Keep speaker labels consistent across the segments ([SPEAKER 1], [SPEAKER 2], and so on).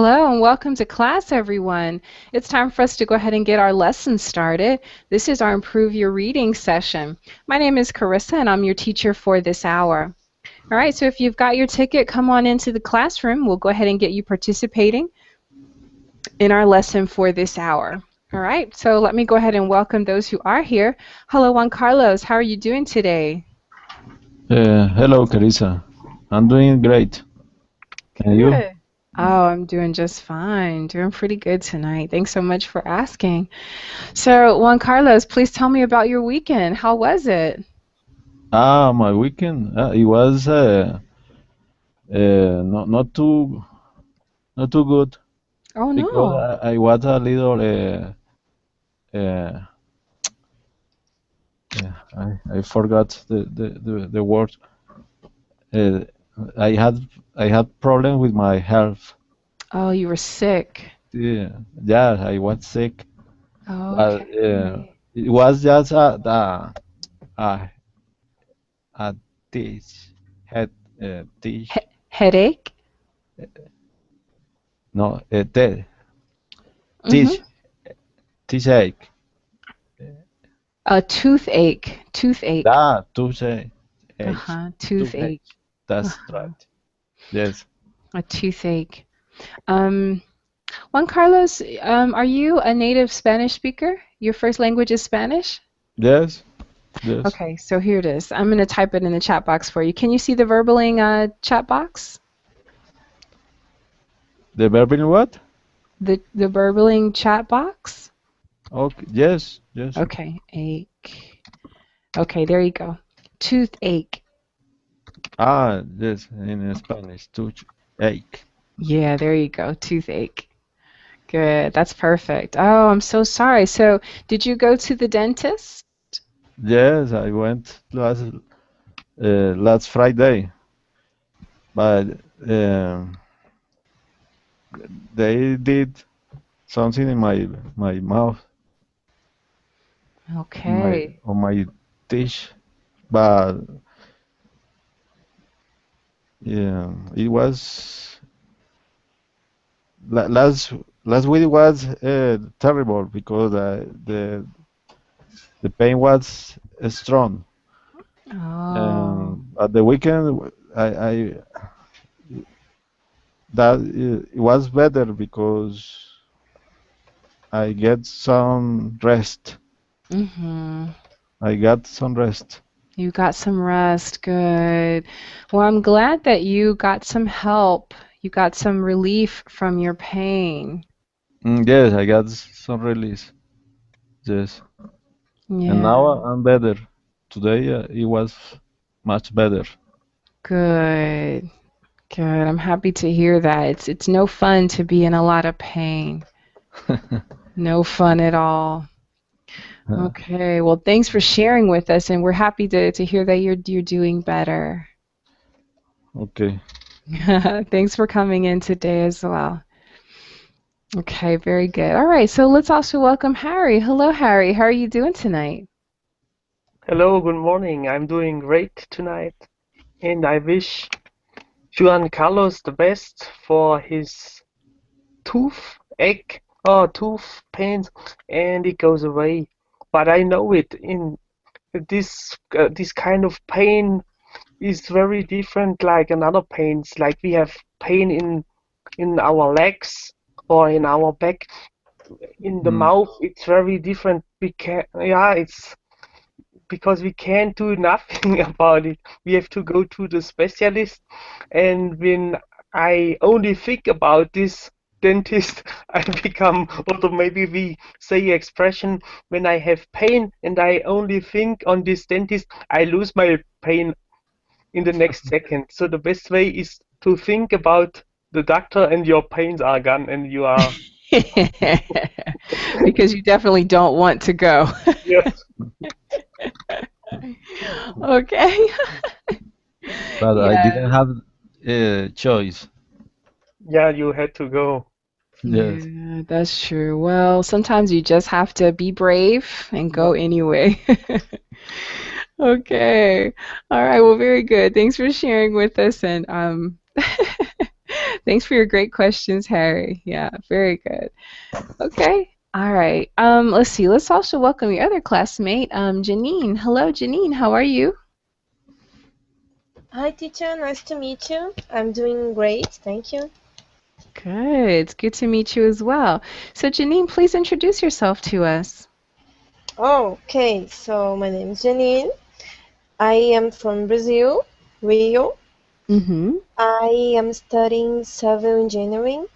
[SPEAKER 1] Hello and welcome to class, everyone. It's time for us to go ahead and get our lesson started. This is our Improve Your Reading session. My name is Carissa and I'm your teacher for this hour. All right, so if you've got your ticket, come on into the classroom. We'll go ahead and get you participating in our lesson for this hour. All right, so let me go ahead and welcome those who are here. Hello, Juan Carlos. How are you doing today?
[SPEAKER 2] Hello, Carissa. I'm doing great. And you?
[SPEAKER 1] Good. Oh, I'm doing just fine. Doing pretty good tonight. Thanks so much for asking. So, Juan Carlos, please tell me about your weekend. How was it?
[SPEAKER 2] My weekend. It was not too good
[SPEAKER 1] Oh,
[SPEAKER 2] because
[SPEAKER 1] no.
[SPEAKER 2] I was a little uh, I forgot the word. Uh, I had I had problem with my health.
[SPEAKER 1] Oh, you were sick.
[SPEAKER 2] Yeah, I was sick, but
[SPEAKER 1] Okay.
[SPEAKER 2] it was just a, a teeth head teeth
[SPEAKER 1] Headache?
[SPEAKER 2] no
[SPEAKER 1] Mm-hmm.
[SPEAKER 2] teeth teeth ache.
[SPEAKER 1] A toothache. Toothache.
[SPEAKER 2] Toothache.
[SPEAKER 1] Uh-huh.
[SPEAKER 2] Toothache.
[SPEAKER 1] Toothache.
[SPEAKER 2] That's
[SPEAKER 1] Uh-huh.
[SPEAKER 2] right. Yes.
[SPEAKER 1] A toothache. Um, Juan Carlos, are you a native Spanish speaker? Your first language is Spanish?
[SPEAKER 2] Yes. Yes.
[SPEAKER 1] Okay, so here it is. I'm going to type it in the chat box for you. Can you see the verbaling chat box?
[SPEAKER 2] The verb in what?
[SPEAKER 1] The verbaling chat box?
[SPEAKER 2] Okay. Yes. Yes.
[SPEAKER 1] Okay, ache. Okay, there you go. Toothache.
[SPEAKER 2] Yes. In Spanish, toothache.
[SPEAKER 1] Yeah, there you go. Toothache. Good. That's perfect. Oh, I'm so sorry. So, did you go to the dentist?
[SPEAKER 2] Yes, I went last Friday, but they did something in my mouth,
[SPEAKER 1] Okay.
[SPEAKER 2] on my teeth, but yeah, it was last week was terrible because the pain was strong.
[SPEAKER 1] Oh.
[SPEAKER 2] At the weekend, I that it was better because I get some rest.
[SPEAKER 1] Mm-hmm.
[SPEAKER 2] I got some rest.
[SPEAKER 1] You got some rest. Good. Well, I'm glad that you got some help. You got some relief from your pain.
[SPEAKER 2] Yes, I got some release. Yes, and
[SPEAKER 1] Yeah.
[SPEAKER 2] now I'm better. Today it was much better.
[SPEAKER 1] Good. Good. I'm happy to hear that. It's no fun to be in a lot of pain. No fun at all. Okay. Well, thanks for sharing with us, and we're happy to hear that you're doing better.
[SPEAKER 2] Okay.
[SPEAKER 1] Thanks for coming in today as well. Okay, very good. All right, so let's also welcome Harry. Hello, Harry. How are you doing tonight?
[SPEAKER 3] Hello, good morning. I'm doing great tonight, and I wish Juan Carlos the best for his toothache or tooth pains, and it goes away. But I know it in this kind of pain is very different like another pains. Like we have pain in our legs or in our back. In the
[SPEAKER 2] Mm.
[SPEAKER 3] mouth, it's very different. It's because we can't do nothing about it. We have to go to the specialist. And when I only think about this dentist, I become, or maybe we say expression, when I have pain and I only think on this dentist, I lose my pain in the next second. So the best way is to think about the doctor and your pains are gone and you are,
[SPEAKER 1] Because you definitely don't want to go.
[SPEAKER 3] yes,
[SPEAKER 1] Okay.
[SPEAKER 2] But I
[SPEAKER 1] Yeah.
[SPEAKER 2] didn't have a choice.
[SPEAKER 3] yeah, you had to go.
[SPEAKER 2] Yes.
[SPEAKER 1] Yeah, that's true. Well, sometimes you just have to be brave and
[SPEAKER 3] Yeah.
[SPEAKER 1] go anyway. Okay. All right. Well, very good. Thanks for sharing with us and Thanks for your great questions, Harry. Yeah, very good. Okay. All right. Let's see. Let's also welcome your other classmate, Janine. Hello, Janine. How are you?
[SPEAKER 4] Hi, teacher. Nice to meet you. I'm doing great. Thank you.
[SPEAKER 1] Good. It's good to meet you as well. So, Janine, please introduce yourself to us.
[SPEAKER 4] Okay, so my name is Janine. I am from Brazil, Rio.
[SPEAKER 1] Mm-hmm.
[SPEAKER 4] I am studying civil engineering.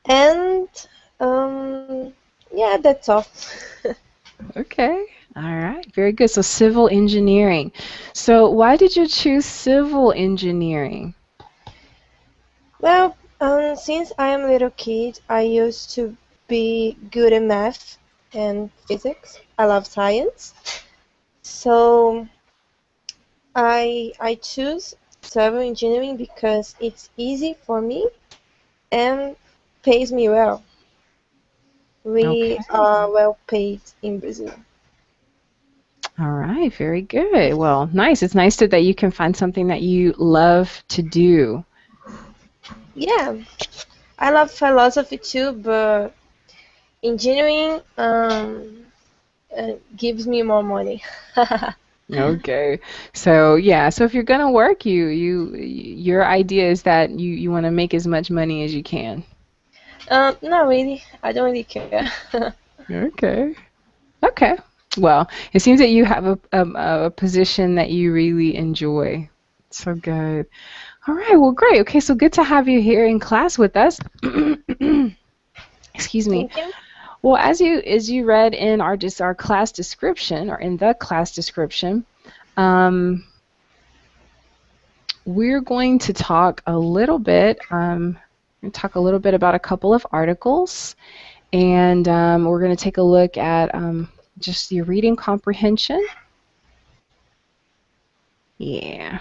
[SPEAKER 4] And, yeah, that's all.
[SPEAKER 1] Okay. All right. Very good. So, civil engineering. So, why did you choose civil engineering?
[SPEAKER 4] Well, since I am a little kid, I used to be good at math and physics. I love science. So I choose civil engineering because it's easy for me and pays me well. We
[SPEAKER 1] Okay.
[SPEAKER 4] are well paid in Brazil.
[SPEAKER 1] All right. Very good. Well, nice. It's nice that you can find something that you love to do.
[SPEAKER 4] Yeah, I love philosophy too, but engineering gives me more money.
[SPEAKER 1] Okay. So yeah, so if you're gonna work, your idea is that you want to make as much money as you can.
[SPEAKER 4] Not really. I don't really care.
[SPEAKER 1] Okay. Okay. Well, it seems that you have a position that you really enjoy. So good. All right. Well, great. Okay, so good to have you here in class with us. Excuse me.
[SPEAKER 4] Thank you.
[SPEAKER 1] Well, as you read in our class description or in the class description, um, we're going to talk a little bit. Talk a little bit about a couple of articles, and we're going to take a look at just your reading comprehension. Yeah.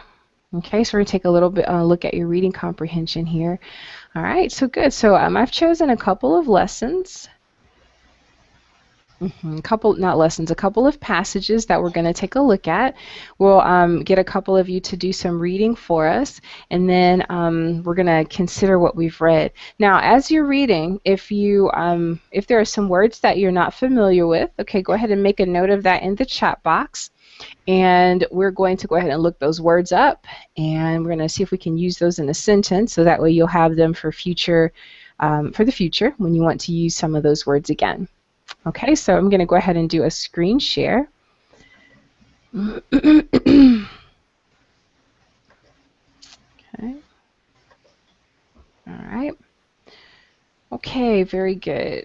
[SPEAKER 1] Okay, so we're going to take a little bit look at your reading comprehension here. All right, so good. So I've chosen a couple of lessons. Not lessons, a couple of passages that we're going to take a look at. We'll get a couple of you to do some reading for us, and then we're going to consider what we've read. Now, as you're reading, if there are some words that you're not familiar with, okay, go ahead and make a note of that in the chat box, and we're going to go ahead and look those words up, and we're going to see if we can use those in a sentence, so that way you'll have them for the future when you want to use some of those words again. Okay, so I'm going to go ahead and do a screen share. Okay. All right. Okay, very good.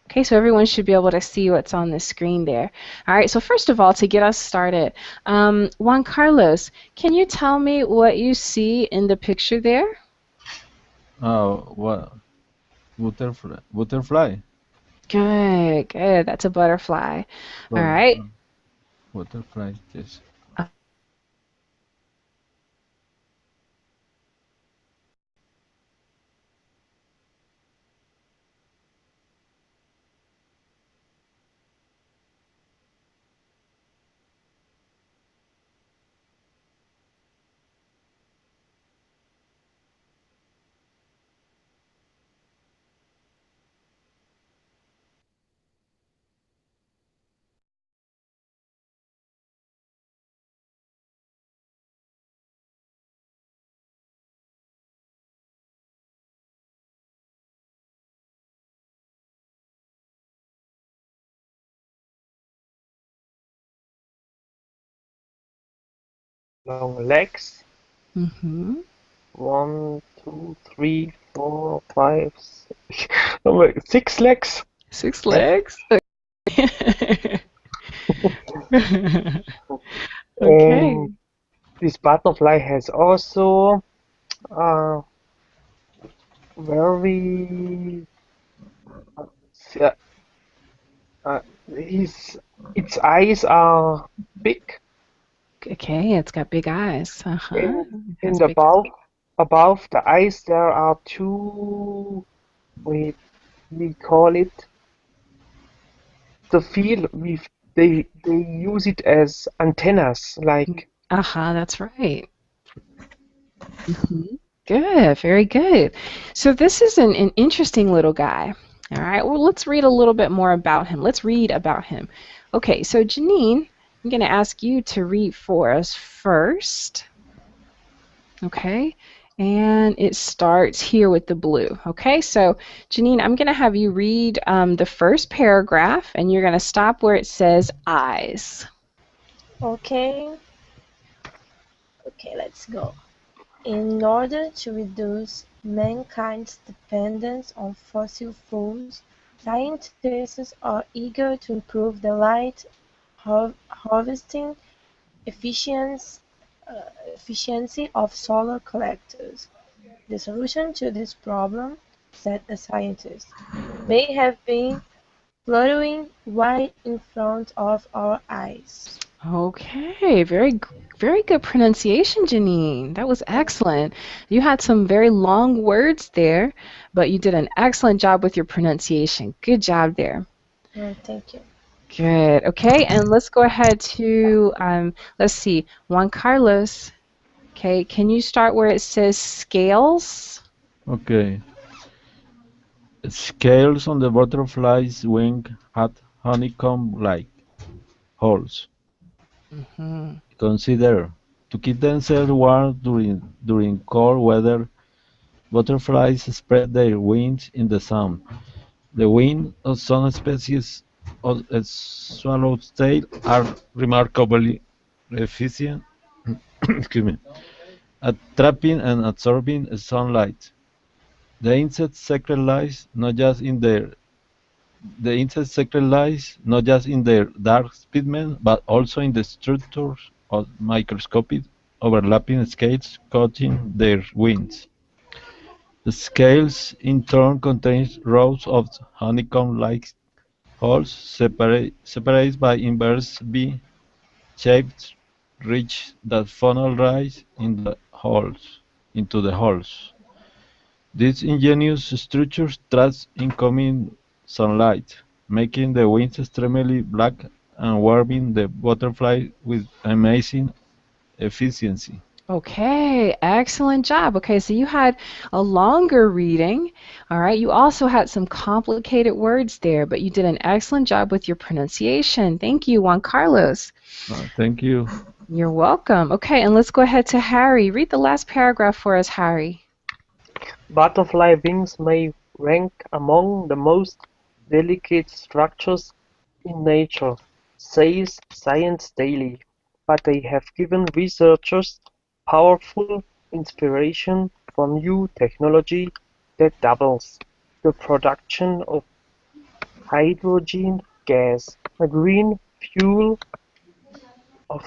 [SPEAKER 1] Okay, so everyone should be able to see what's on the screen there. All right, so first of all, to get us started, Juan Carlos, can you tell me what you see in the picture there?
[SPEAKER 2] Oh, what? Butterfly. Butterfly.
[SPEAKER 1] Good, good. That's a butterfly. All
[SPEAKER 2] Well,
[SPEAKER 1] right.
[SPEAKER 2] butterfly. Yes.
[SPEAKER 3] Long legs.
[SPEAKER 1] Mm-hmm.
[SPEAKER 3] 1, 2, 3, 4, 5, 6. Oh my, 6 legs.
[SPEAKER 1] 6 legs? Okay.
[SPEAKER 3] And this butterfly has also uh, very uh, uh, his its eyes are big,
[SPEAKER 1] Okay, it's got big eyes. Uh-huh.
[SPEAKER 3] and
[SPEAKER 1] It has
[SPEAKER 3] and
[SPEAKER 1] big
[SPEAKER 3] above the eyes there are two, we call it the field. They use it as antennas, like
[SPEAKER 1] Uh-huh, that's right. Good, very good. So this is an interesting little guy. All right, well, let's read a little bit more about him. Let's read about him. Okay, so Janine, I'm going to ask you to read for us first. Okay, and it starts here with the blue. Okay, so Janine, I'm going to have you read the first paragraph, and you're going to stop where it says eyes.
[SPEAKER 4] Okay, let's go. In order to reduce mankind's dependence on fossil fuels, scientists are eager to improve the light harvesting efficiency of solar collectors. The solution to this problem, said the scientist, may have been fluttering right in front of our eyes.
[SPEAKER 1] Okay, very good pronunciation, Janine. That was excellent. You had some very long words there, but you did an excellent job with your pronunciation. Good job there.
[SPEAKER 4] Thank you.
[SPEAKER 1] Good. Okay, and let's go ahead to, let's see, Juan Carlos. Okay, can you start where it says scales?
[SPEAKER 2] Okay. Scales on the butterfly's wing had honeycomb-like holes.
[SPEAKER 1] Mm-hmm.
[SPEAKER 2] Consider, to keep themselves warm during cold weather, butterflies spread their wings in the sun. The wings of some species of swallowtail are remarkably efficient excuse me, at trapping and absorbing sunlight. The insect's secret lies not just in their dark pigment, but also in the structures of microscopic overlapping scales coating their wings. The scales in turn contain rows of honeycomb-like holes separated by inverse V-shaped ridges that funnel rays into the holes. These ingenious structures trap incoming sunlight, making the wings extremely black and warming the butterfly with amazing efficiency.
[SPEAKER 1] Okay, excellent job. Okay, so you had a longer reading. All right, you also had some complicated words there, but you did an excellent job with your pronunciation. Thank you, Juan Carlos.
[SPEAKER 2] Thank you.
[SPEAKER 1] You're welcome. Okay, and let's go ahead to Harry. Read the last paragraph for us, Harry.
[SPEAKER 3] Butterfly wings may rank among the most delicate structures in nature, says Science Daily, but they have given researchers powerful inspiration for new technology that doubles the production of hydrogen gas, a green fuel a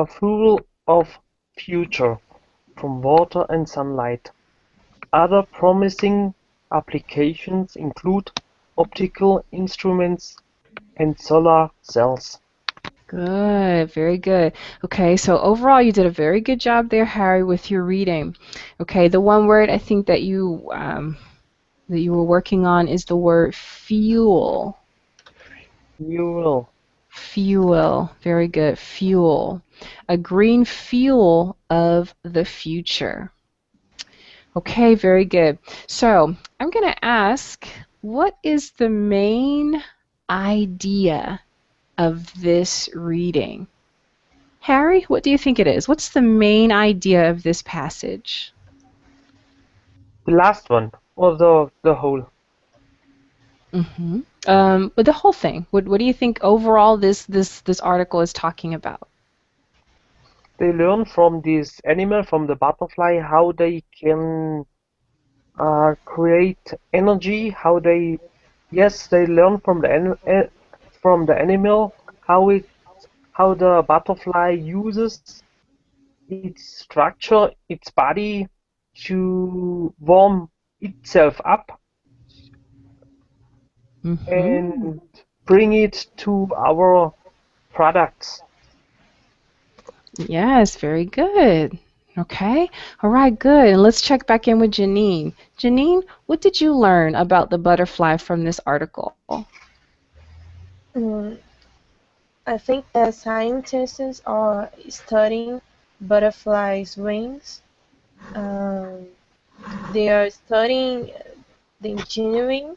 [SPEAKER 3] fuel of future, from water and sunlight. Other promising applications include optical instruments and solar cells.
[SPEAKER 1] Good, very good. Okay, so overall you did a very good job there, Harry, with your reading. Okay, the one word I think that you were working on is the word fuel.
[SPEAKER 3] Fuel.
[SPEAKER 1] Fuel, very good. Fuel. A green fuel of the future. Okay, very good. So I'm going to ask, what is the main idea of this reading? Harry, what do you think it is? What's the main idea of this passage?
[SPEAKER 3] The last one, or the whole.
[SPEAKER 1] But the whole thing. What do you think overall this article is talking about?
[SPEAKER 3] They learn from this animal, from the butterfly, how they can create energy. They learn from the animal how the butterfly uses its structure, its body to warm itself up and bring it to our products.
[SPEAKER 1] Yes, very good. Okay. All right, good. And let's check back in with Janine. Janine, what did you learn about the butterfly from this article?
[SPEAKER 4] I think that scientists are studying butterflies' wings Um, they are studying the engineering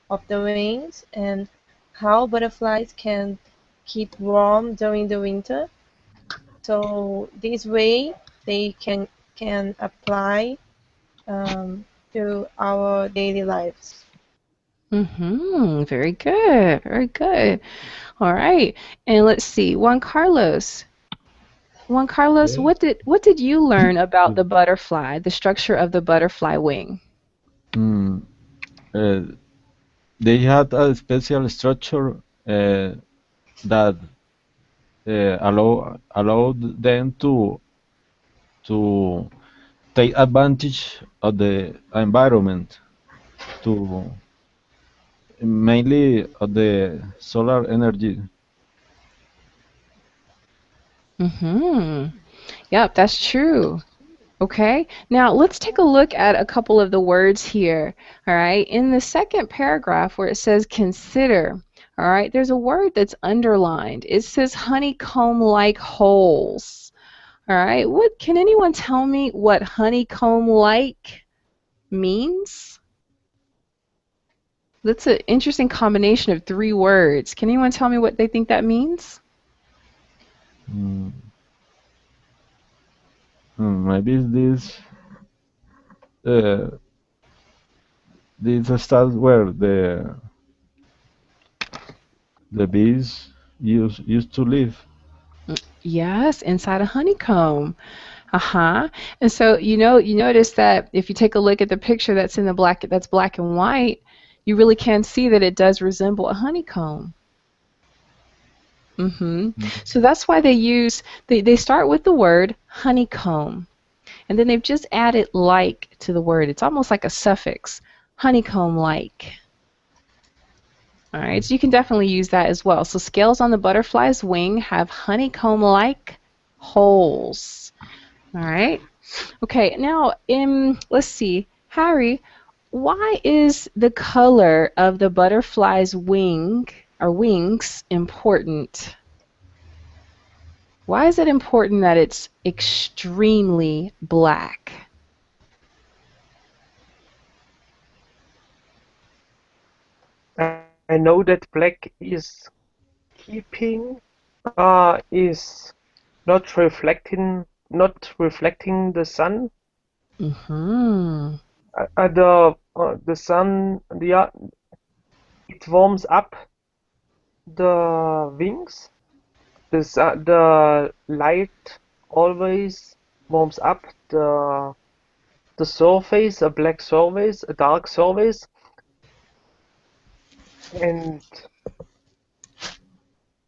[SPEAKER 4] of the wings and how butterflies can keep warm during the winter. So this way they can apply to our daily lives.
[SPEAKER 1] Mm-hmm. Very good. Very good. All right. And let's see. Juan Carlos,
[SPEAKER 2] Yes.
[SPEAKER 1] what did you learn about the butterfly, the structure of the butterfly wing?
[SPEAKER 2] Mm, uh, they had a special structure that allowed them to take advantage of the environment, to mainly of the solar energy.
[SPEAKER 1] Mm-hmm. Yep, that's true. Okay, now let's take a look at a couple of the words here. All right, in the second paragraph where it says consider, all right, there's a word that's underlined. It says honeycomb-like holes. All right, what can anyone tell me what honeycomb-like means? That's an interesting combination of three words. Can anyone tell me what they think that means?
[SPEAKER 2] Mm, maybe uh, this starts where the bees used to live.
[SPEAKER 1] Yes, inside a honeycomb. Uh-huh. And so you notice that if you take a look at the picture that's black and white, you really can see that it does resemble a honeycomb.
[SPEAKER 2] Mm.
[SPEAKER 1] So that's why they start with the word honeycomb, and then they've just added like to the word. It's almost like a suffix, honeycomb like. All right, so you can definitely use that as well. So scales on the butterfly's wing have honeycomb-like holes. All right. Okay, now let's see. Harry, why is the color of the butterfly's wings important? Why is it important that it's extremely black?
[SPEAKER 3] I know that black is keeping is not reflecting the sun.
[SPEAKER 1] Mm-hmm.
[SPEAKER 3] The sun, it warms up the wings. The light always warms up the surface, a black surface, a dark surface, and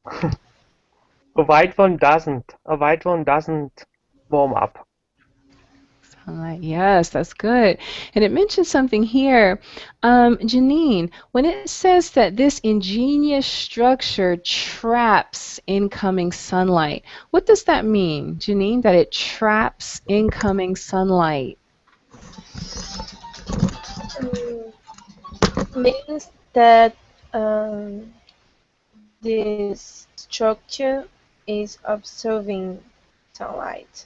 [SPEAKER 3] a white one doesn't. A white one doesn't warm up.
[SPEAKER 1] Sunlight, yes, that's good. And it mentions something here. Janine, when it says that this ingenious structure traps incoming sunlight, what does that mean, Janine, that it traps incoming sunlight?
[SPEAKER 4] Means that um, this structure is absorbing sunlight.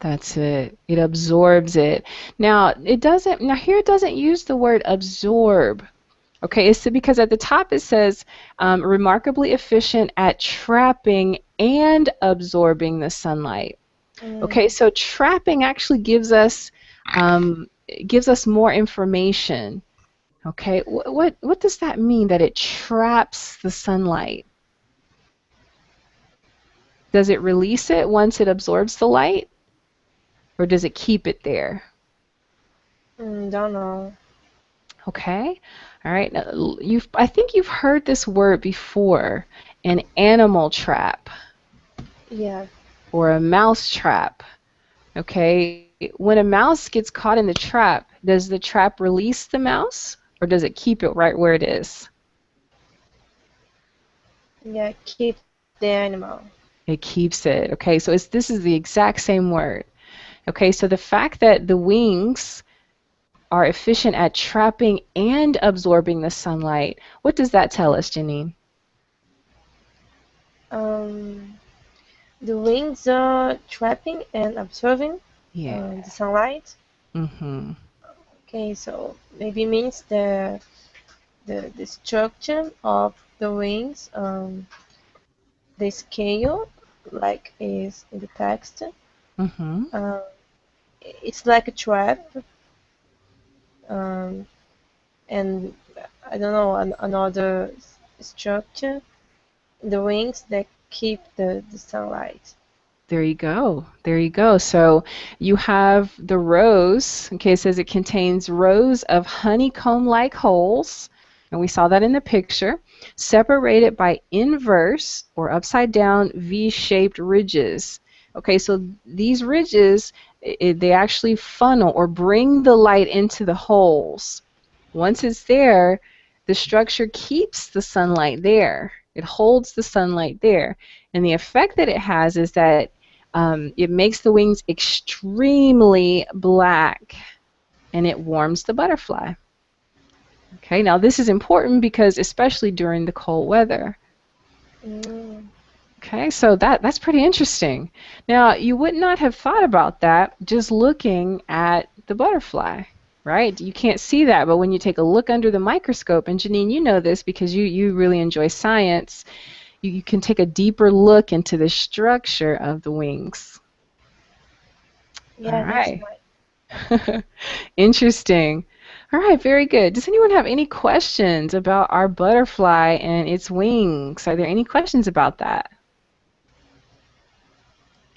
[SPEAKER 1] That's it. It absorbs it. Now here it doesn't use the word absorb. Okay, it's because at the top it says remarkably efficient at trapping and absorbing the sunlight. Okay, so trapping actually gives us more information. Okay, what does that mean that it traps the sunlight? Does it release it once it absorbs the light, or does it keep it there?
[SPEAKER 4] Don't know.
[SPEAKER 1] Okay, all right. Now, I think you've heard this word before, an animal trap
[SPEAKER 4] Yeah.
[SPEAKER 1] or a mouse trap. Okay, when a mouse gets caught in the trap, does the trap release the mouse or does it keep it right where it is?
[SPEAKER 4] Yeah. Keep the animal.
[SPEAKER 1] It keeps it. Okay, so this is the exact same word. Okay, so the fact that the wings are efficient at trapping and absorbing the sunlight, what does that tell us, Janine?
[SPEAKER 4] Um, the wings are trapping and absorbing.
[SPEAKER 1] Yeah.
[SPEAKER 4] the sunlight.
[SPEAKER 1] Mm-hmm.
[SPEAKER 4] Okay, so maybe means the structure of the wings, the scale, like is in the text.
[SPEAKER 1] Mm-hmm.
[SPEAKER 4] Um, it's like a trap, um, and I don't know another structure, the wings that keep the sunlight.
[SPEAKER 1] There you go. There you go. So you have the rows. Okay, it says it contains rows of honeycomb-like holes, and we saw that in the picture, separated by inverse or upside down V-shaped ridges. Okay, so these ridges, they actually funnel or bring the light into the holes. Once it's there, the structure keeps the sunlight there. It holds the sunlight there. And the effect that it has is that it makes the wings extremely black, and it warms the butterfly. Okay, now this is important because especially during the cold weather.
[SPEAKER 4] Mm.
[SPEAKER 1] Okay, so that's pretty interesting. Now, you would not have thought about that just looking at the butterfly, right? You can't see that, but when you take a look under the microscope, and Janine, you know this because you really enjoy science, you can take a deeper look into the structure of the wings. All
[SPEAKER 4] Yeah, that's
[SPEAKER 1] right.
[SPEAKER 4] right.
[SPEAKER 1] Interesting. All right, very good. Does anyone have any questions about our butterfly and its wings? Are there any questions about that?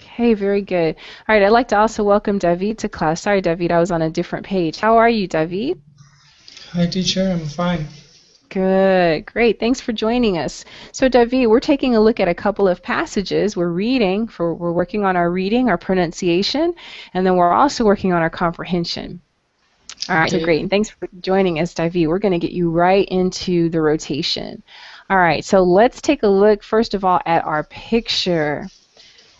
[SPEAKER 1] Okay, very good. All right, I'd like to also welcome David to class. Sorry, David, I was on a different page. How are you, David?
[SPEAKER 5] Hi, teacher. I'm fine.
[SPEAKER 1] Good, great. Thanks for joining us. So, David, we're taking a look at a couple of passages. We're working on our reading, our pronunciation, and then we're also working on our comprehension. All right, so
[SPEAKER 5] Okay.
[SPEAKER 1] great. And thanks for joining us, David. We're going to get you right into the rotation. All right, so let's take a look, first of all, at our picture.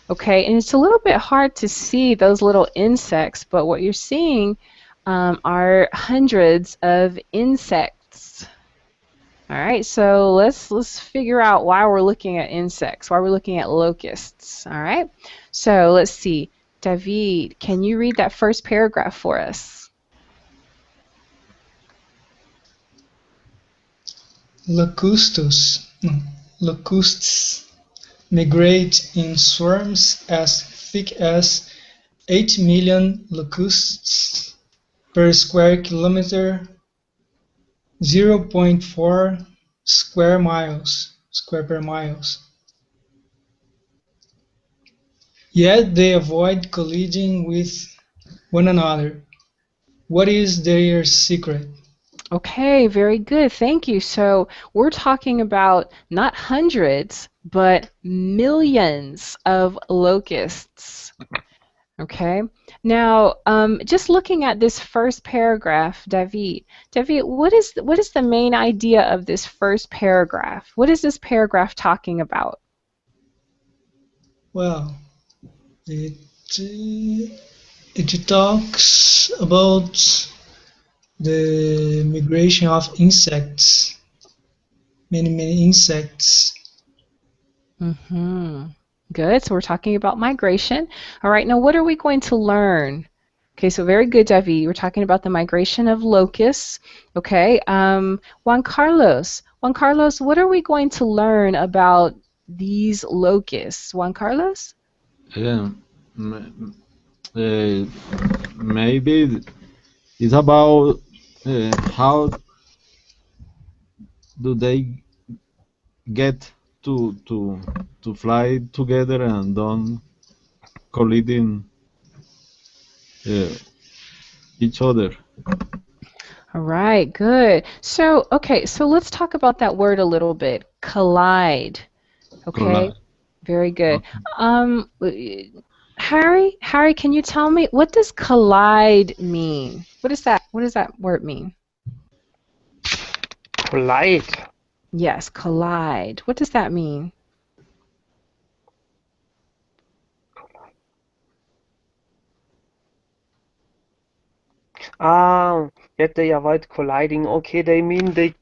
[SPEAKER 1] Okay, and it's a little bit hard to see those little insects, but what you're seeing are hundreds of insects. All right, so let's figure out why we're looking at insects, why we're looking at locusts. All right, so let's see. David, can you read that first paragraph for us?
[SPEAKER 5] Locusts migrate in swarms as thick as 8 million locusts per square kilometer, 0.4 square per miles. Yet they avoid colliding with one another. What is their secret?
[SPEAKER 1] Okay, very good. Thank you. So we're talking about not hundreds, but millions of locusts. Okay. Now, just looking at this first paragraph, David, what is the main idea of this first paragraph? What is this paragraph talking about?
[SPEAKER 5] Well, it talks about the migration of insects, many insects.
[SPEAKER 1] Mm-hmm. Good. So we're talking about migration. All right. Now, what are we going to learn? Okay, so very good, David. We're talking about the migration of locusts. Okay. Juan Carlos, what are we going to learn about these locusts? Juan Carlos?
[SPEAKER 2] Um, m- uh, Maybe it's about how do they get to fly together and don't colliding uh, each other.
[SPEAKER 1] All right, good. So, okay, so let's talk about that word a little bit. Collide. Okay,
[SPEAKER 2] Collide.
[SPEAKER 1] very good.
[SPEAKER 2] Okay.
[SPEAKER 1] Harry, can you tell me what does collide mean? What does that word mean?
[SPEAKER 3] Collide.
[SPEAKER 1] Yes, collide. What does that mean?
[SPEAKER 3] That they avoid colliding. Okay, they mean they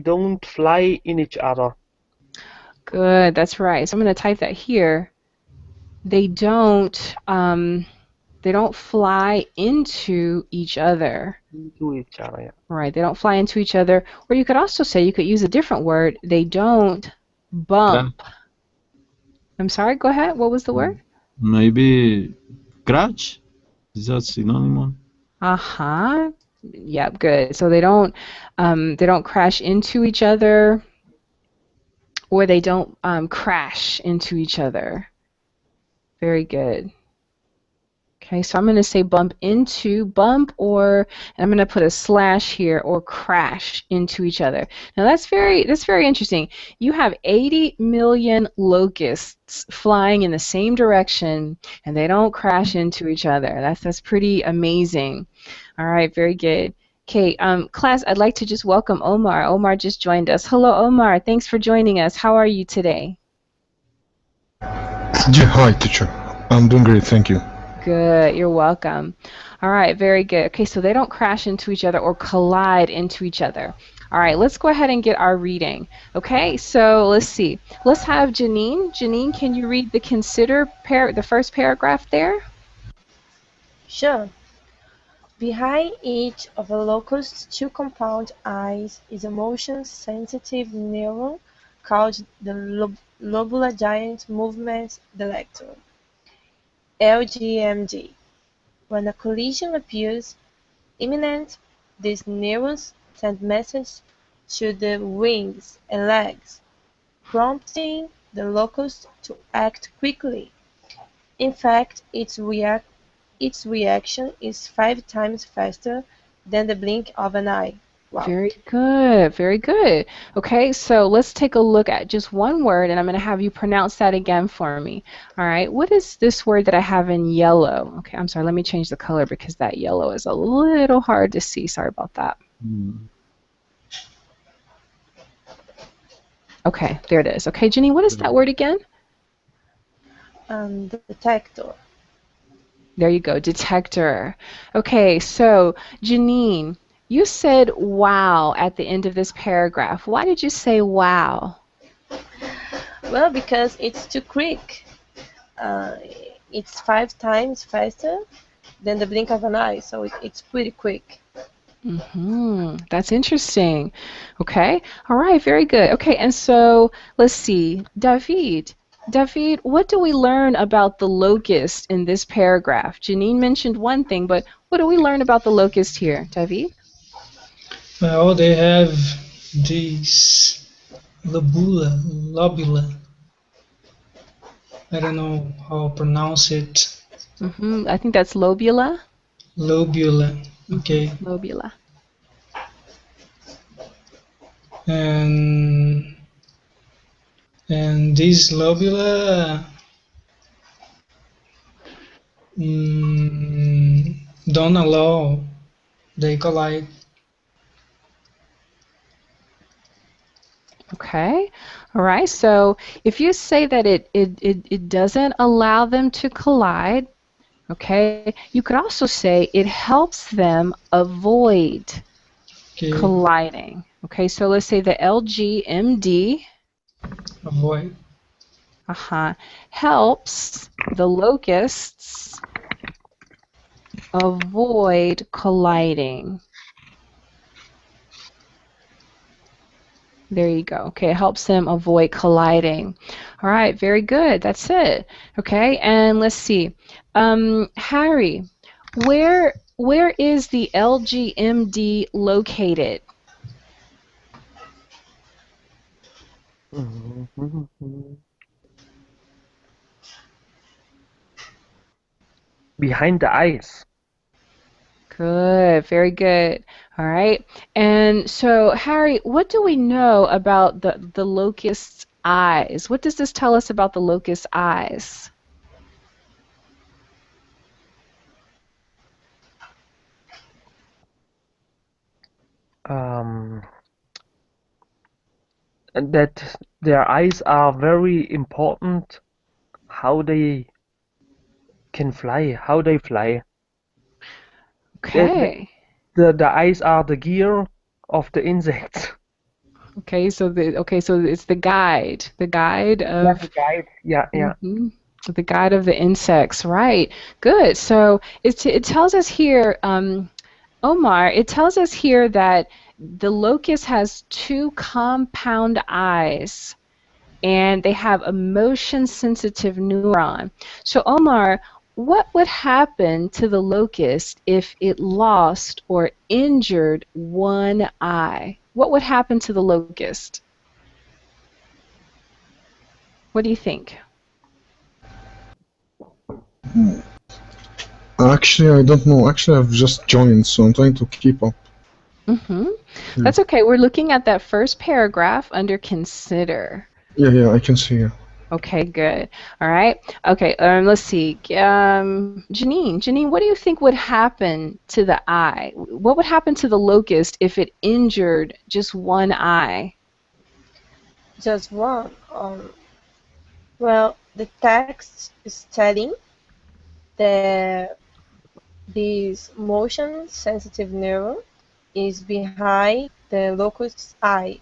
[SPEAKER 3] don't fly in each other.
[SPEAKER 1] Good, that's right. So I'm going to type that here. They don't They don't fly into each other.
[SPEAKER 3] Into each other. Yeah.
[SPEAKER 1] Right, they don't fly into each other. Or you could also say, you could use a different word, they don't bump. I'm sorry, go ahead. What was the word?
[SPEAKER 2] Maybe crash? Is that synonym?
[SPEAKER 1] Uh-huh. Yep, good. So they don't crash into each other, or they don't crash into each other. Very good. Okay, so I'm going to say bump into, bump, or and I'm going to put a slash here, or crash into each other. Now that's very interesting. You have 80 million locusts flying in the same direction, and they don't crash into each other. That's pretty amazing. All right, very good. Okay, class, I'd like to just welcome Omar. Omar just joined us. Hello, Omar. Thanks for joining us. How are you today?
[SPEAKER 6] Yeah, hi, teacher. I'm doing great, thank you.
[SPEAKER 1] Good, you're welcome. All right, very good. Okay, so they don't crash into each other or collide into each other. All right, let's go ahead and get our reading. Okay, so let's see. Let's have Janine. Janine, can you read the first paragraph there?
[SPEAKER 4] Sure. Behind each of the locust's two compound eyes is a motion-sensitive neuron called the lobular giant movement detector, LGMD. When a collision appears imminent, these neurons send messages to the wings and legs, prompting the locust to act quickly. In fact, its reaction is 5 times faster than the blink of an eye. Wow.
[SPEAKER 1] Very good, very good. Okay, so let's take a look at just one word, and I'm going to have you pronounce that again for me. All right, what is this word that I have in yellow? Okay, I'm sorry, let me change the color because that yellow is a little hard to see. Sorry about that. Okay, there it is. Okay, Jenny, what is that word again?
[SPEAKER 4] Detector.
[SPEAKER 1] There you go, detector. Okay, so Janine, you said wow at the end of this paragraph. Why did you say wow?
[SPEAKER 4] Well, because it's too quick. It's 5 times faster than the blink of an eye, so it's pretty quick.
[SPEAKER 1] That's interesting. Okay, all right, very good. Okay, and so let's see, David, what do we learn about the locust in this paragraph? Janine mentioned one thing, but what do we learn about the locust here, David?
[SPEAKER 5] Well, they have this lobula. I don't know how to pronounce it.
[SPEAKER 1] I think that's lobula.
[SPEAKER 5] Lobula, okay.
[SPEAKER 1] Lobula.
[SPEAKER 5] And this lobula don't allow they collide.
[SPEAKER 1] Okay, all right, so if you say that it doesn't allow them to collide, okay, you could also say it helps them avoid colliding. Okay, so let's say the LGMD
[SPEAKER 5] avoid
[SPEAKER 1] helps the locusts avoid colliding. There you go. Okay, it helps them avoid colliding. All right, very good. That's it. Okay, and let's see. Harry, where is the LGMD located?
[SPEAKER 3] Behind the eyes.
[SPEAKER 1] Good, very good. All right. And so, Harry, what do we know about the locust's eyes? What does this tell us about the locust's eyes?
[SPEAKER 3] That their eyes are very important. How they can fly, how they fly.
[SPEAKER 1] Okay.
[SPEAKER 3] The eyes are the gear of the insects.
[SPEAKER 1] Okay, so it's the guide of.
[SPEAKER 3] Yeah, the guide. Yeah, yeah.
[SPEAKER 1] The guide of the insects, right. Good. So it tells us here, Omar, it tells us here that the locust has two compound eyes and they have a motion-sensitive neuron. So Omar, what would happen to the locust if it lost or injured one eye? What would happen to the locust? What do you think?
[SPEAKER 6] Actually, I don't know. Actually, I've just joined, so I'm trying to keep up.
[SPEAKER 1] That's okay. We're looking at that first paragraph under consider.
[SPEAKER 6] Yeah, I can see it.
[SPEAKER 1] Okay, good. All right. Okay, let's see. Janine, what do you think would happen to the eye? What would happen to the locust if it injured just one eye?
[SPEAKER 4] Just one. Well, the text is telling that this motion sensitive neuron is behind the locust's eye.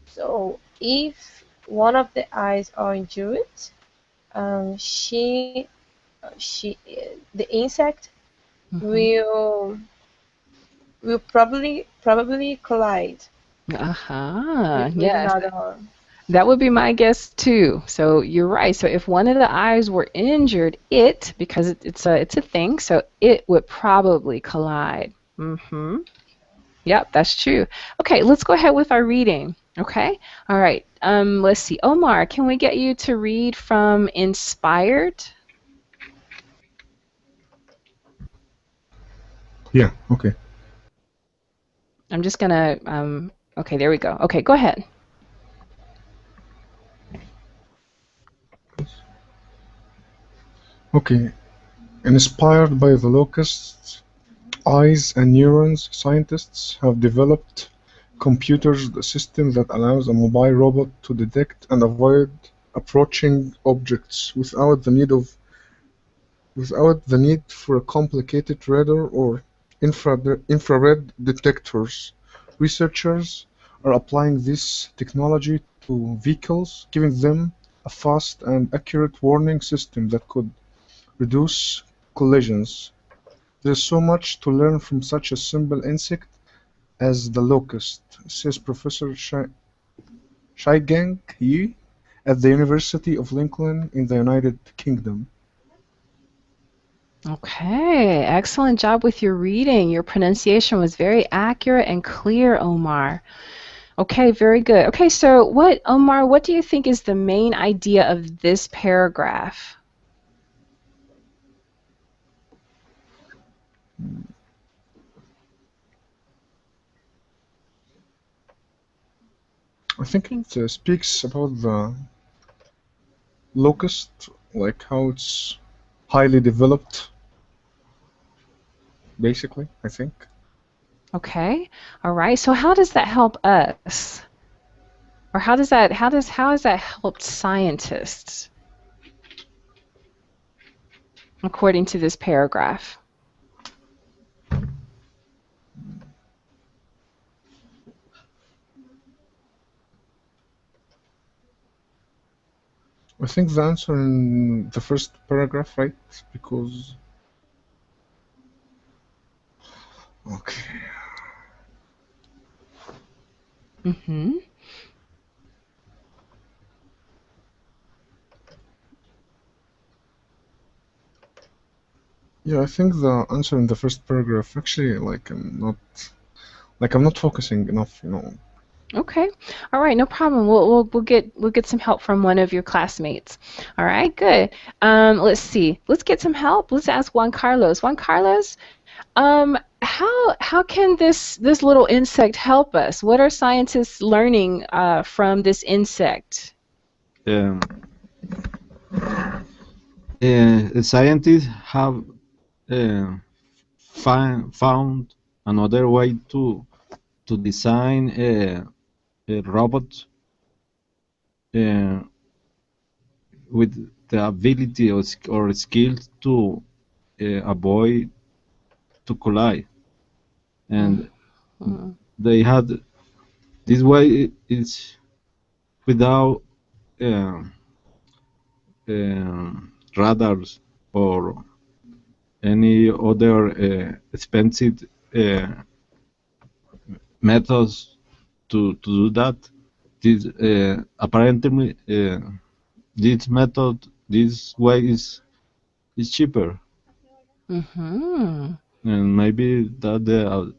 [SPEAKER 4] So if one of the eyes are injured, she the insect will probably collide with
[SPEAKER 1] Yes.
[SPEAKER 4] another one.
[SPEAKER 1] That would be my guess too. So you're right. So if one of the eyes were injured, because it's a thing, so it would probably collide. Yep, that's true. Okay, let's go ahead with our reading. Okay. All right. Let's see. Omar, can we get you to read from Inspired?
[SPEAKER 6] Yeah, okay.
[SPEAKER 1] I'm just gonna. Okay, there we go. Okay, go ahead.
[SPEAKER 6] Okay. Inspired by the locust's eyes and neurons, scientists have developed computers system that allows a mobile robot to detect and avoid approaching objects without the need for a complicated radar or infrared detectors. Researchers are applying this technology to vehicles, giving them a fast and accurate warning system that could reduce collisions. There's so much to learn from such a simple insect as the locust, says Professor Shaigang Yi at the University of Lincoln in the United Kingdom.
[SPEAKER 1] Okay, excellent job with your reading. Your pronunciation was very accurate and clear, Omar. Okay, very good. Okay, so Omar, what do you think is the main idea of this paragraph?
[SPEAKER 6] I think it speaks about the locust, like how it's highly developed, basically, I think.
[SPEAKER 1] Okay, all right. So how does that help us? Or how has that helped scientists, according to this paragraph?
[SPEAKER 6] I think the answer in the first paragraph, right? Because okay. Yeah, I think the answer in the first paragraph actually I'm not focusing enough,
[SPEAKER 1] Okay. All right, no problem. We'll get some help from one of your classmates. All right, good. Let's see. Let's get some help. Let's ask Juan Carlos. Juan Carlos, how can this little insect help us? What are scientists learning from this insect?
[SPEAKER 2] Scientists have found another way to design a robot with the ability or skill to avoid to collide, and they had this way is without radars or any other expensive methods to do that. This apparently this method, this way is cheaper,
[SPEAKER 1] Mm-hmm.
[SPEAKER 2] and maybe that the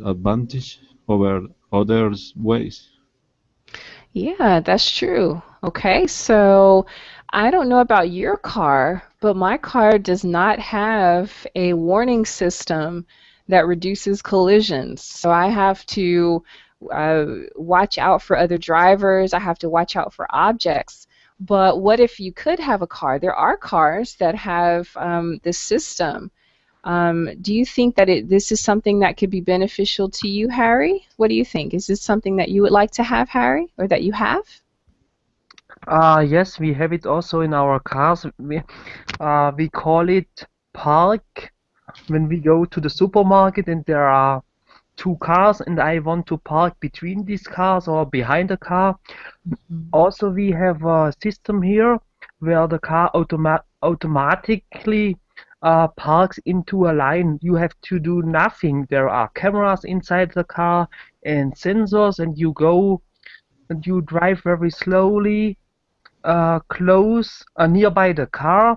[SPEAKER 2] advantage over other ways.
[SPEAKER 1] Yeah, that's true. Okay, so I don't know about your car, but my car does not have a warning system that reduces collisions. So I have to watch out for other drivers, I have to watch out for objects. But what if you could have a car? There are cars that have this system. Do you think that this is something that could be beneficial to you, Harry? What do you think? Is this something that you would like to have, Harry, or that you have?
[SPEAKER 3] Yes, we have it also in our cars. We call it park when we go to the supermarket and there are two cars and I want to park between these cars or behind the car. Also, we have a system here where the car automatically parks into a line. You have to do nothing. There are cameras inside the car and sensors, and you go and you drive very slowly, close nearby the car,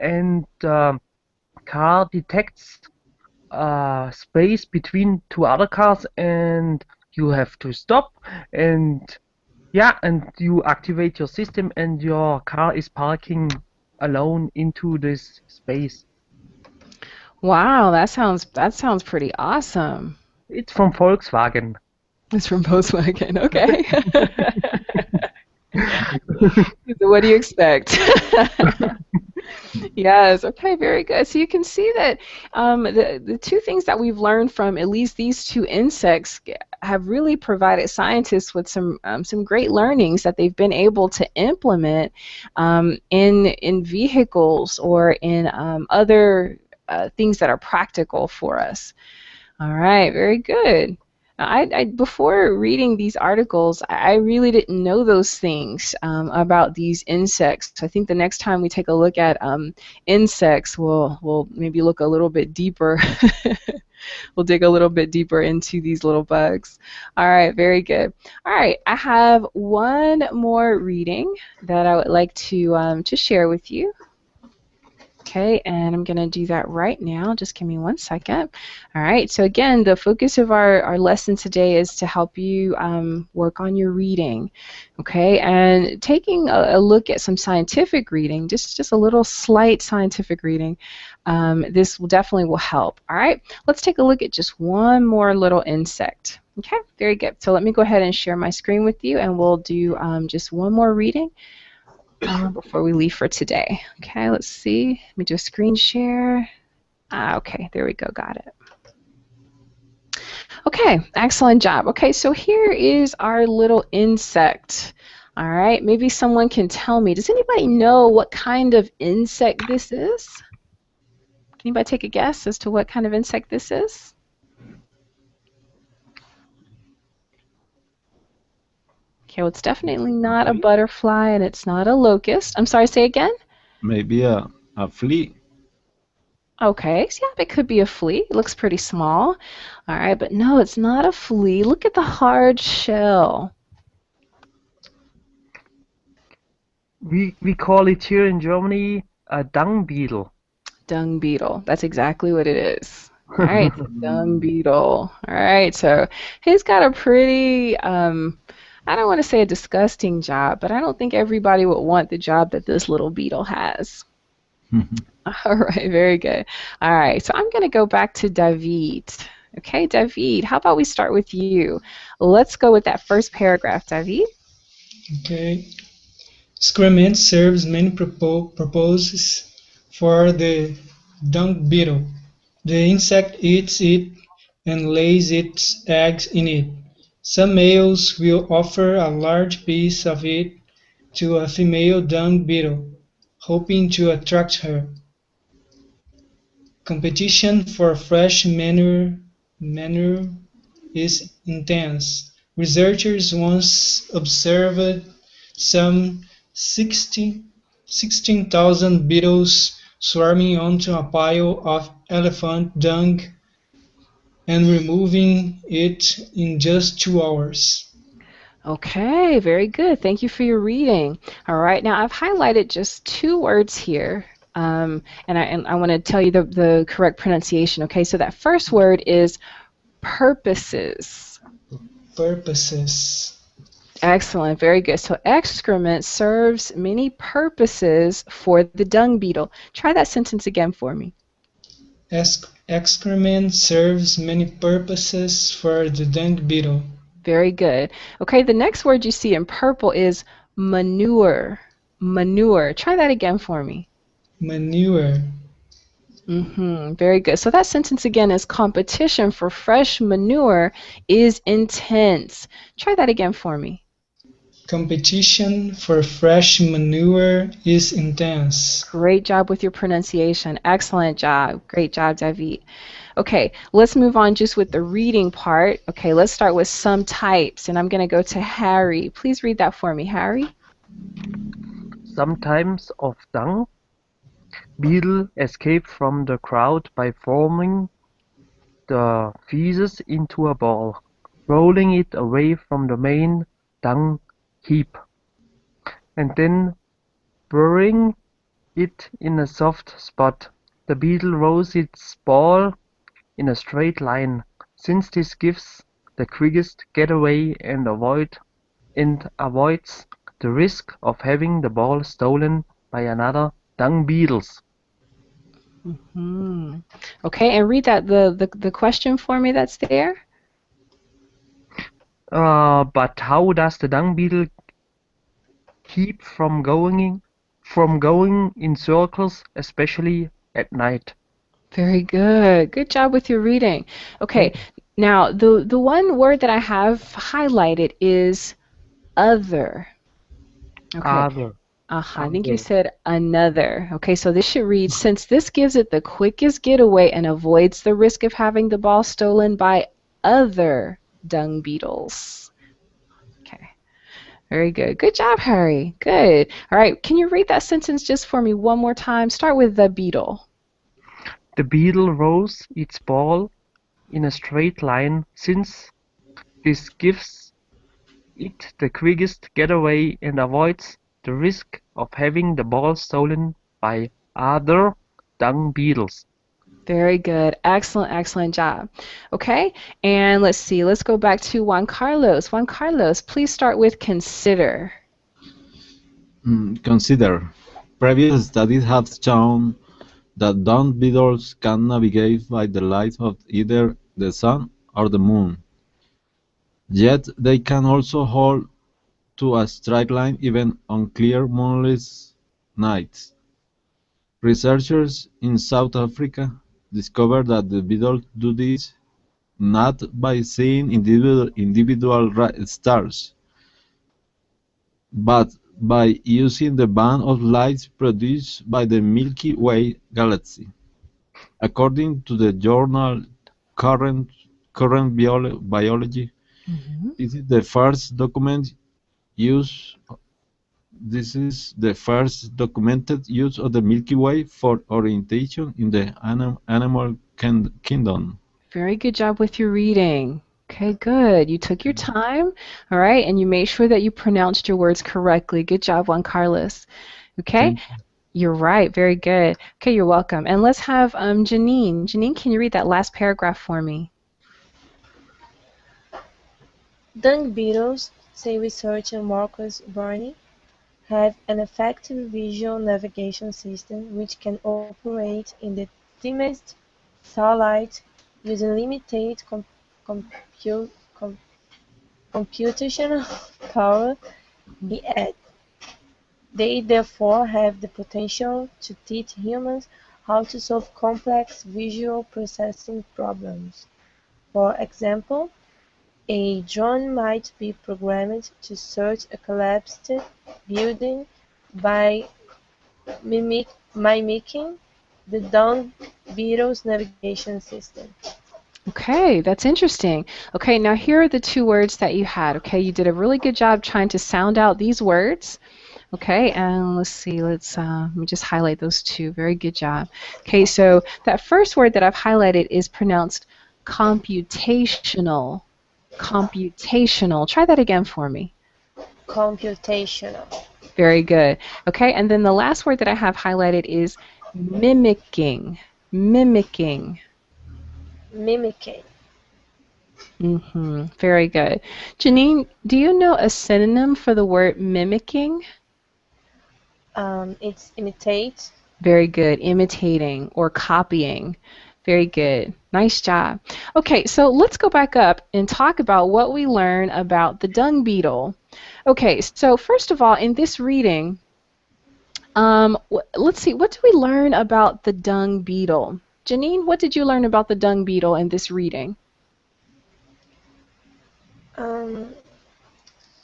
[SPEAKER 3] and car detects space between two other cars, and you have to stop and yeah, and you activate your system and your car is parking alone into this space.
[SPEAKER 1] Wow, that sounds pretty awesome.
[SPEAKER 3] It's from Volkswagen.
[SPEAKER 1] It's from Volkswagen. Okay. So what do you expect? Yes. Okay. Very good. So you can see that the two things that we've learned from at least these two insects have really provided scientists with some great learnings that they've been able to implement in vehicles or in other things that are practical for us. All right. Very good. Before reading these articles, I really didn't know those things about these insects. So I think the next time we take a look at insects, we'll maybe look a little bit deeper. We'll dig a little bit deeper into these little bugs. All right, very good. All right, I have one more reading that I would like to share with you. Okay, and I'm going to do that right now. Just give me 1 second. All right, so again, the focus of our lesson today is to help you work on your reading. Okay, and taking a look at some scientific reading, just a little slight scientific reading, this definitely will help. All right, let's take a look at just one more little insect. Okay, very good. So let me go ahead and share my screen with you, and we'll do just one more reading before we leave for today. Okay, let's see. Let me do a screen share. Okay, there we go. Got it. Okay, excellent job. Okay, so here is our little insect. All right, maybe someone can tell me. Does anybody know what kind of insect this is? Can anybody take a guess as to what kind of insect this is? Okay, well, it's definitely not a butterfly and it's not a locust. I'm sorry, say again?
[SPEAKER 2] Maybe a flea.
[SPEAKER 1] Okay, so yeah, it could be a flea. It looks pretty small. All right, but no, it's not a flea. Look at the hard shell.
[SPEAKER 3] We call it here in Germany a dung beetle.
[SPEAKER 1] Dung beetle. That's exactly what it is. All right, it's a dung beetle. All right, so he's got a pretty, I don't want to say a disgusting job, but I don't think everybody would want the job that this little beetle has. All right, very good. All right, so I'm going to go back to David. Okay, David, how about we start with you? Let's go with that first paragraph, David.
[SPEAKER 5] Okay. Excrement serves many purposes for the dung beetle. The insect eats it and lays its eggs in it. Some males will offer a large piece of it to a female dung beetle, hoping to attract her. Competition for fresh manure is intense. Researchers once observed some 60 16,000 beetles swarming onto a pile of elephant dung and removing it in just 2 hours.
[SPEAKER 1] Okay, very good. Thank you for your reading. All right, now I've highlighted just two words here, and I want to tell you the correct pronunciation. Okay, so that first word is purposes.
[SPEAKER 5] Purposes.
[SPEAKER 1] Excellent, very good. So excrement serves many purposes for the dung beetle. Try that sentence again for me.
[SPEAKER 5] Excrement serves many purposes for the dung beetle.
[SPEAKER 1] Very good. Okay, the next word you see in purple is manure. Manure. Try that again for me.
[SPEAKER 5] Manure.
[SPEAKER 1] Very good. So that sentence again is competition for fresh manure is intense. Try that again for me.
[SPEAKER 5] Competition for fresh manure is intense.
[SPEAKER 1] Great job with your pronunciation. Excellent job. Great job, David. Okay, let's move on just with the reading part. Okay, let's start with some types, and I'm going to go to Harry. Please read that for me, Harry.
[SPEAKER 3] Some types of dung beetle escape from the crowd by forming the feces into a ball, rolling it away from the main dung heap, and then burying it in a soft spot. The beetle rolls its ball in a straight line, since this gives the quickest getaway and avoids the risk of having the ball stolen by another dung beetles.
[SPEAKER 1] Okay, and read that the question for me that's there.
[SPEAKER 3] But how does the dung beetle keep from going in circles, especially at night?
[SPEAKER 1] Very good. Good job with your reading. Okay, now the one word that I have highlighted is other. Okay.
[SPEAKER 3] Other.
[SPEAKER 1] I think you said another. Okay, so this should read, since this gives it the quickest getaway and avoids the risk of having the ball stolen by other dung beetles. Okay, very good. Good job, Harry. Good. All right, can you read that sentence just for me one more time? Start with the beetle.
[SPEAKER 3] The beetle rolls its ball in a straight line, since this gives it the quickest getaway and avoids the risk of having the ball stolen by other dung beetles.
[SPEAKER 1] Very good. Excellent, excellent job. Okay, and let's see. Let's go back to Juan Carlos. Juan Carlos, please start with consider.
[SPEAKER 2] Consider. Previous studies have shown that dung beetles can navigate by the light of either the sun or the moon. Yet they can also hold to a straight line even on clear moonless nights. Researchers in South Africa discovered that the beetles do this not by seeing individual stars, but by using the band of light produced by the Milky Way galaxy. According to the journal Current Biology, this is the first documented use of the Milky Way for orientation in the animal kingdom.
[SPEAKER 1] Very good job with your reading. Okay, good. You took your time, all right, and you made sure that you pronounced your words correctly. Good job, Juan Carlos. Okay, you're right. Very good. Okay, you're welcome. And let's have Janine. Janine, can you read that last paragraph for me?
[SPEAKER 4] Dung beetles, say researcher Marcus Barney, have an effective visual navigation system which can operate in the dimmest starlight using limited computational power. He adds, they therefore have the potential to teach humans how to solve complex visual processing problems. For example, a drone might be programmed to search a collapsed building by mimicking the dung beetle's navigation system.
[SPEAKER 1] Okay, that's interesting. Okay, now here are the two words that you had. Okay, you did a really good job trying to sound out these words. Okay, and let's see, let me just highlight those two. Very good job. Okay, so that first word that I've highlighted is pronounced computational. Computational. Try that again for me.
[SPEAKER 4] Computational.
[SPEAKER 1] Very good. Okay, and then the last word that I have highlighted is mimicking. Mimicking.
[SPEAKER 4] Mimicking.
[SPEAKER 1] Very good. Janine, do you know a synonym for the word mimicking?
[SPEAKER 4] It's imitate.
[SPEAKER 1] Very good. Imitating or copying. Very good. Nice job. Okay, so let's go back up and talk about what we learn about the dung beetle. Okay, so first of all, in this reading, let's see, what do we learn about the dung beetle? Janine, what did you learn about the dung beetle in this reading?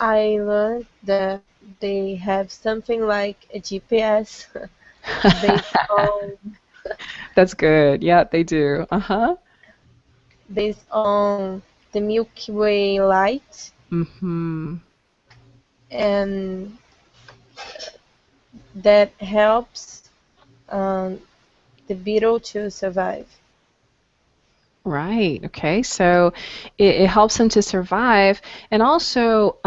[SPEAKER 4] I learned that they have something like a GPS based on
[SPEAKER 1] That's good. Yeah, they do.
[SPEAKER 4] based on the Milky Way light, and that helps the beetle to survive.
[SPEAKER 1] Right. Okay. So it helps them to survive. And also,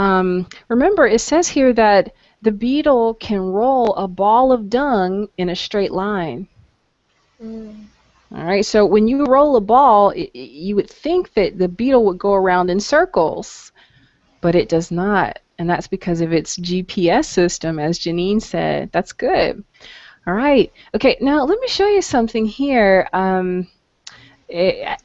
[SPEAKER 1] remember, it says here that the beetle can roll a ball of dung in a straight line. All right. So when you roll a ball, you would think that the beetle would go around in circles, but it does not. And that's because of its GPS system, as Janine said. That's good. All right. Okay. Now, let me show you something here.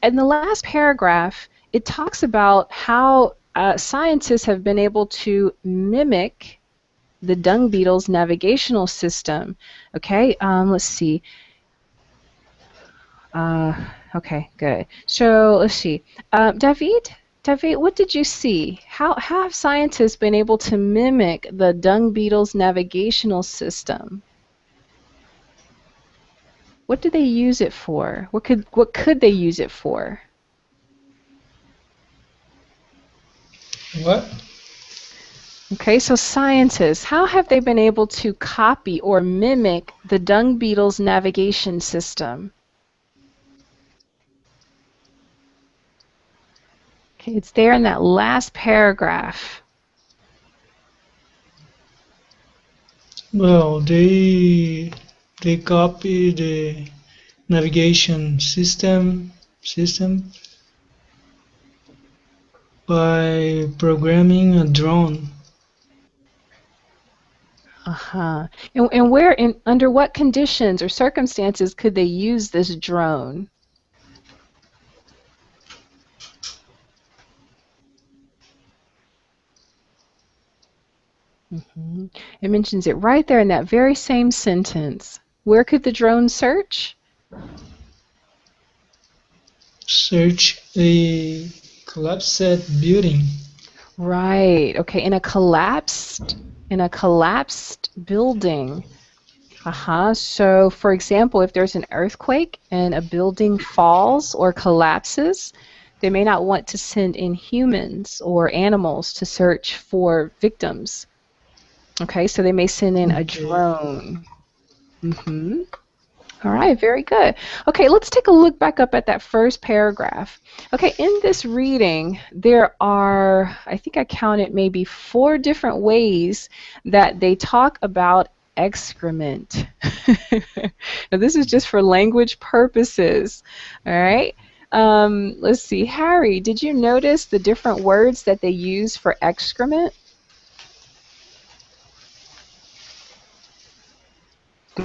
[SPEAKER 1] In the last paragraph, it talks about how scientists have been able to mimic the dung beetle's navigational system. Okay, let's see. Okay, good. So let's see. David, what did you see? How have scientists been able to mimic the dung beetle's navigational system? What do they use it for? What could they use it for?
[SPEAKER 5] What?
[SPEAKER 1] Okay, so scientists, how have they been able to copy or mimic the dung beetle's navigation system? Okay, it's there in that last paragraph.
[SPEAKER 5] Well, they copy the navigation system by programming a drone.
[SPEAKER 1] And where, under what conditions or circumstances could they use this drone? It mentions it right there in that very same sentence. Where could the drone search?
[SPEAKER 5] Search a collapsed building.
[SPEAKER 1] Right. Okay. In a collapsed building. So, for example, if there's an earthquake and a building falls or collapses, they may not want to send in humans or animals to search for victims. Okay, so they may send in a drone. All right, very good. Okay, let's take a look back up at that first paragraph. Okay, in this reading, there are, I think I counted maybe 4 different ways that they talk about excrement. Now, this is just for language purposes. All right. Let's see. Harry, did you notice the different words that they use for excrement?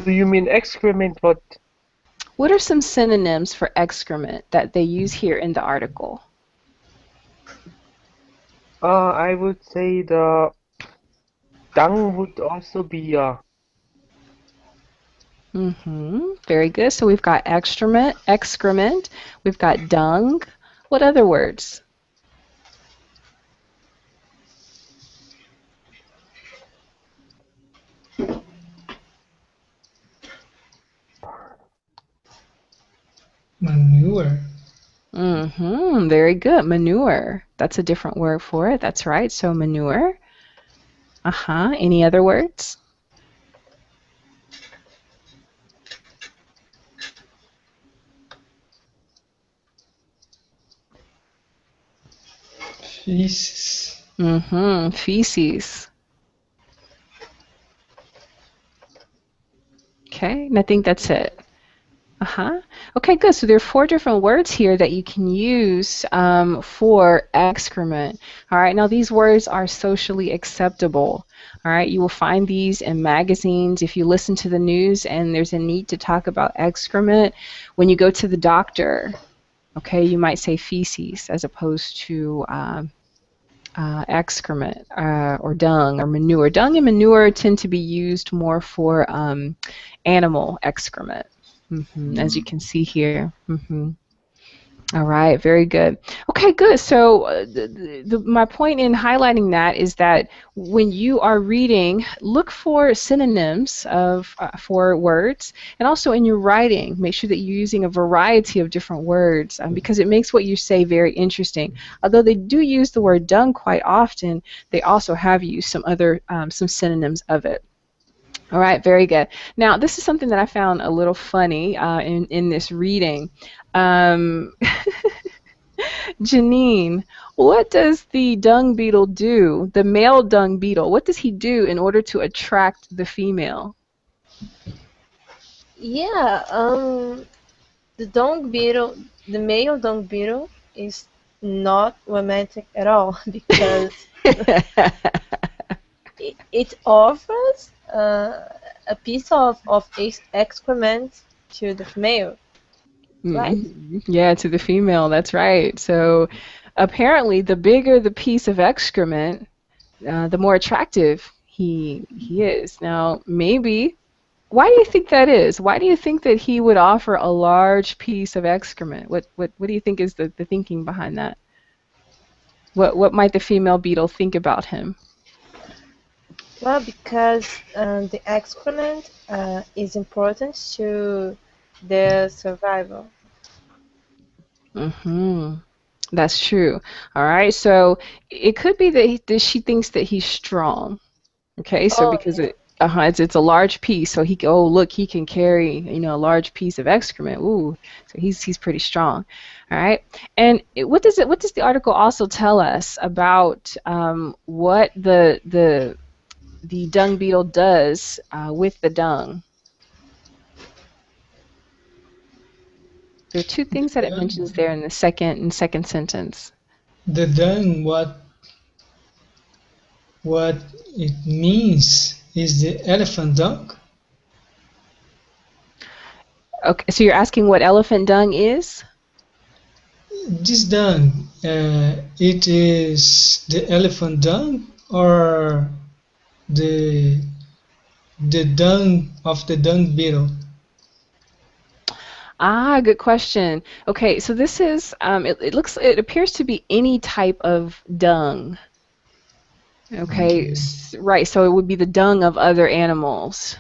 [SPEAKER 3] Do you mean excrement?
[SPEAKER 1] What are some synonyms for excrement that they use here in the article?
[SPEAKER 3] I would say the dung would also be
[SPEAKER 1] Very good. So we've got excrement. We've got dung. What other words?
[SPEAKER 5] Manure.
[SPEAKER 1] Very good. Manure. That's a different word for it. That's right. So manure. Any other words?
[SPEAKER 5] Feces.
[SPEAKER 1] Feces. Okay, and I think that's it. Okay, good. So there are 4 different words here that you can use for excrement. All right, now these words are socially acceptable. All right, you will find these in magazines. If you listen to the news and there's a need to talk about excrement, when you go to the doctor, okay, you might say feces as opposed to excrement or dung or manure. Dung and manure tend to be used more for animal excrement. As you can see here. All right, very good. Okay, good. So my point in highlighting that is that when you are reading, look for synonyms for words, and also in your writing, make sure that you're using a variety of different words because it makes what you say very interesting. Although they do use the word dung quite often, they also have used some other some synonyms of it. All right, very good. Now, this is something that I found a little funny in this reading. Janine, what does the dung beetle do, the male dung beetle? What does he do in order to attract the female?
[SPEAKER 4] Yeah, the male dung beetle is not romantic at all because it offers a piece of excrement to the female, right?
[SPEAKER 1] Yeah, to the female, that's right. So apparently the bigger the piece of excrement, the more attractive he is. Now, maybe, why do you think that is? Why do you think that he would offer a large piece of excrement? What do you think is the thinking behind that? What might the female beetle think about him?
[SPEAKER 4] Well, because the excrement is important to their survival.
[SPEAKER 1] That's true. All right, so it could be that she thinks that he's strong. Okay, so because it's a large piece, so look, he can carry a large piece of excrement. Ooh, so he's pretty strong. All right, and what does the article also tell us about what the dung beetle does with the dung? There are 2 things that it mentions there in the second sentence.
[SPEAKER 5] The dung, what it means is the elephant dung.
[SPEAKER 1] Okay, so you're asking what elephant dung is?
[SPEAKER 5] This dung, it is the elephant dung or the dung of the dung beetle?
[SPEAKER 1] Good question. Okay, so this is it appears to be any type of dung. Okay, right. So it would be the dung of other animals.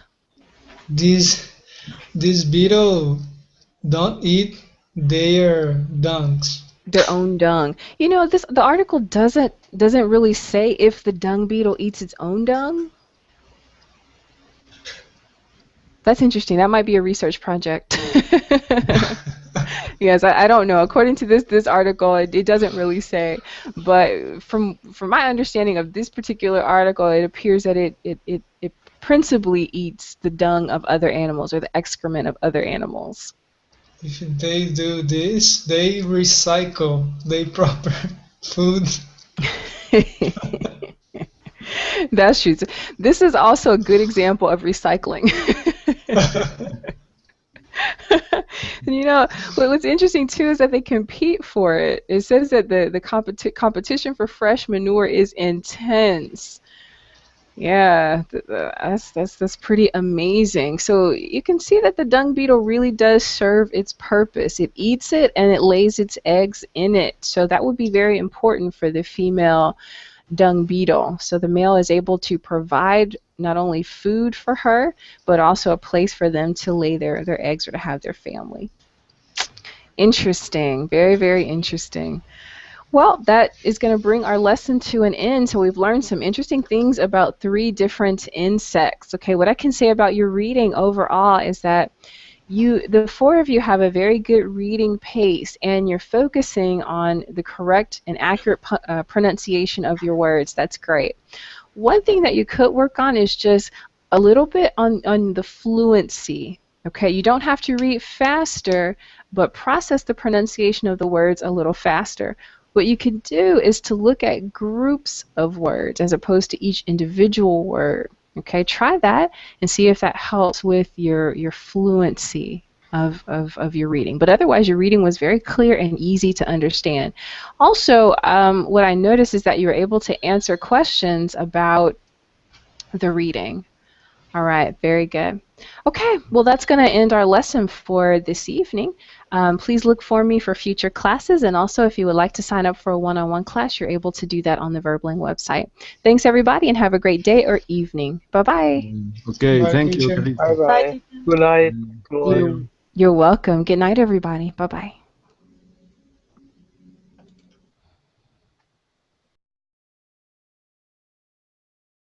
[SPEAKER 5] This beetle don't eat their dungs.
[SPEAKER 1] Their own dung. The article doesn't really say if the dung beetle eats its own dung. That's interesting. That might be a research project. Yes, I don't know. According to this article, it doesn't really say. But from my understanding of this particular article, it appears that it principally eats the dung of other animals or the excrement of other animals.
[SPEAKER 5] If they do this, they recycle their proper food.
[SPEAKER 1] That's true. This is also a good example of recycling. And what's interesting too is that they compete for it. It says that the competition for fresh manure is intense. Yeah, that's pretty amazing. So you can see that the dung beetle really does serve its purpose. It eats it and it lays its eggs in it. So that would be very important for the female dung beetle. So the male is able to provide not only food for her, but also a place for them to lay their eggs or to have their family. Interesting. Very, very interesting. Well, that is going to bring our lesson to an end. So we've learned some interesting things about 3 different insects. Okay, what I can say about your reading overall is that the four of you have a very good reading pace, and you're focusing on the correct and accurate pronunciation of your words. That's great. One thing that you could work on is just a little bit on the fluency. Okay, you don't have to read faster, but process the pronunciation of the words a little faster. What you can do is to look at groups of words as opposed to each individual word. Okay, try that and see if that helps with your fluency of your reading. But otherwise, your reading was very clear and easy to understand. Also, what I noticed is that you were able to answer questions about the reading. All right, very good. Okay, well, that's going to end our lesson for this evening. Please look for me for future classes, and also if you would like to sign up for a one-on-one class, you're able to do that on the Verbling website. Thanks, everybody, and have a great day or evening. Bye-bye.
[SPEAKER 2] Okay,
[SPEAKER 5] Bye,
[SPEAKER 2] thank you,
[SPEAKER 5] teacher.
[SPEAKER 2] Carissa.
[SPEAKER 3] Bye bye.
[SPEAKER 4] Bye.
[SPEAKER 3] Good night.
[SPEAKER 2] Mm.
[SPEAKER 3] Good morning.
[SPEAKER 1] You're welcome. Good night, everybody. Bye-bye.